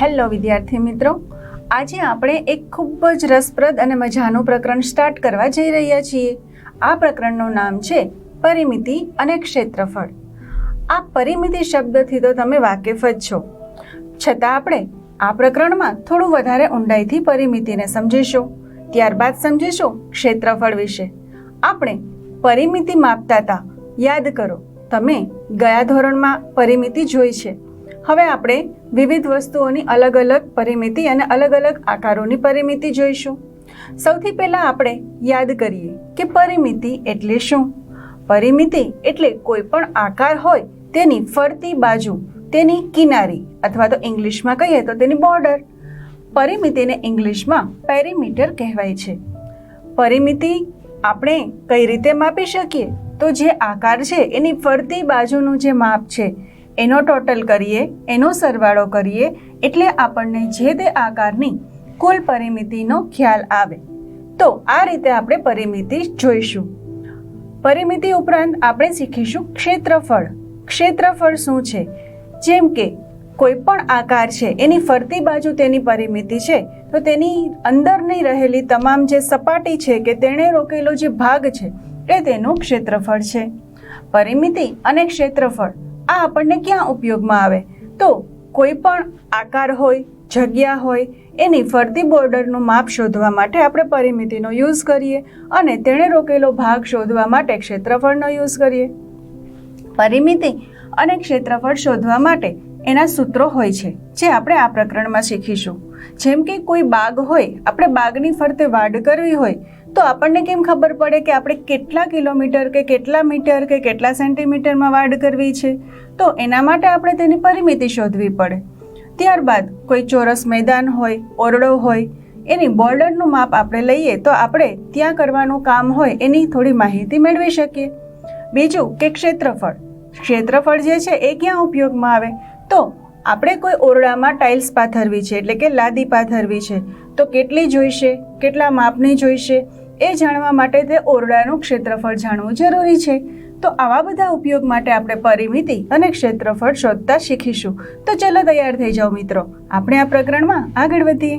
Hello વિદ્યાર્થી મિત્રો, આજે આપણે એક ખૂબ જ રસપ્રદ અને મજાનું પ્રકરણ સ્ટાર્ટ કરવા જઈ રહ્યા છીએ. આ પ્રકરણનું નામ છે પરિમિતિ અને ક્ષેત્રફળ. આ પરિમિતિ શબ્દથી તો તમે વાકેફ જ છો, છતાં આપણે આ પ્રકરણમાં થોડું વધારે ઊંડાઈથી પરિમિતિને સમજીશું. ત્યારબાદ સમજીશું ક્ષેત્રફળ વિશે. આપણે પરિમિતિ માપતા હતા, યાદ કરો, તમે ગયા ધોરણમાં પરિમિતિ જોઈ છે. હવે આપણે વિવિધ વસ્તુઓની અલગ અલગ પરિમિતિ અને અલગ અલગ આકારોની પરિમિતિ જોઈશું. સૌથી પહેલાં આપણે યાદ કરીએ કે પરિમિતિ એટલે શું. પરિમિતિ એટલે કોઈ પણ આકાર હોય તેની ફરતી બાજુ, તેની કિનારી, અથવા તો ઇંગ્લિશમાં કહીએ તો તેની બોર્ડર. પરિમિતિને ઇંગ્લિશમાં પેરીમીટર કહેવાય છે. પરિમિતિ આપણે કઈ રીતે માપી શકીએ? તો જે આકાર છે એની ફરતી બાજુનું જે માપ છે એનો ટોટલ કરીએ, એનો સરવાળો કરીએ એટલે આપણને જે તે આકારની કુલ પરિમિતિનો ખ્યાલ આવે. તો આ રીતે આપણે પરિમિતિ જોઈશું. પરિમિતિ ઉપરાંત આપણે શીખીશું ક્ષેત્રફળ. ક્ષેત્રફળ શું છે? જેમ કે કોઈ પણ આકાર છે એની ફરતી બાજુ તેની પરિમિતિ છે, તો તેની અંદરની રહેલી તમામ જે સપાટી છે કે તેણે રોકેલો જે ભાગ છે એ તેનું ક્ષેત્રફળ છે. પરિમિતિ અને ક્ષેત્રફળ આ આપણને ક્યાં ઉપયોગમાં આવે? તો કોઈ પણ આકાર હોય, જગ્યા હોય, એની ફરતી બોર્ડરનું માપ શોધવા માટે આપણે પરિમિતિનો યુઝ કરીએ અને તેણે રોકેલો ભાગ શોધવા માટે ક્ષેત્રફળનો યુઝ કરીએ. પરિમિતિ અને ક્ષેત્રફળ શોધવા માટે એના સૂત્રો હોય છે, જે આપણે આ પ્રકરણમાં શીખીશું. જેમ કે કોઈ બાગ હોય, આપણે બાગની ફરતે વાડ કરવી હોય તો આપણને કેમ ખબર પડે કે આપણે કેટલા કિલોમીટર કે કેટલા મીટર કે કેટલા સેન્ટીમીટરમાં વાડ કરવી છે? તો એના માટે આપણે તેની પરિમિતિ શોધવી પડે. ત્યારબાદ કોઈ ચોરસ મેદાન હોય, ઓરડો હોય, એની બોર્ડરનું માપ આપણે લઈએ તો આપણે ત્યાં કરવાનું કામ હોય એની થોડી માહિતી મેળવી શકીએ. બીજું કે ક્ષેત્રફળ. ક્ષેત્રફળ જે છે એ ક્યાં ઉપયોગમાં આવે? તો આપણે કોઈ ઓરડામાં ટાઇલ્સ પાથરવી છે, એટલે કે લાદી પાથરવી છે, તો કેટલી જોઈશે, કેટલા માપની જોઈશે એ જાણવા માટે તે ઓરડાનું ક્ષેત્રફળ જાણવું જરૂરી છે. તો આવા બધા ઉપયોગ માટે આપણે પરિમિતિ અને ક્ષેત્રફળ શોધતા શીખીશું. તો ચલો તૈયાર થઈ જાઓ મિત્રો, આપણે આ પ્રકરણમાં આગળ વધીએ.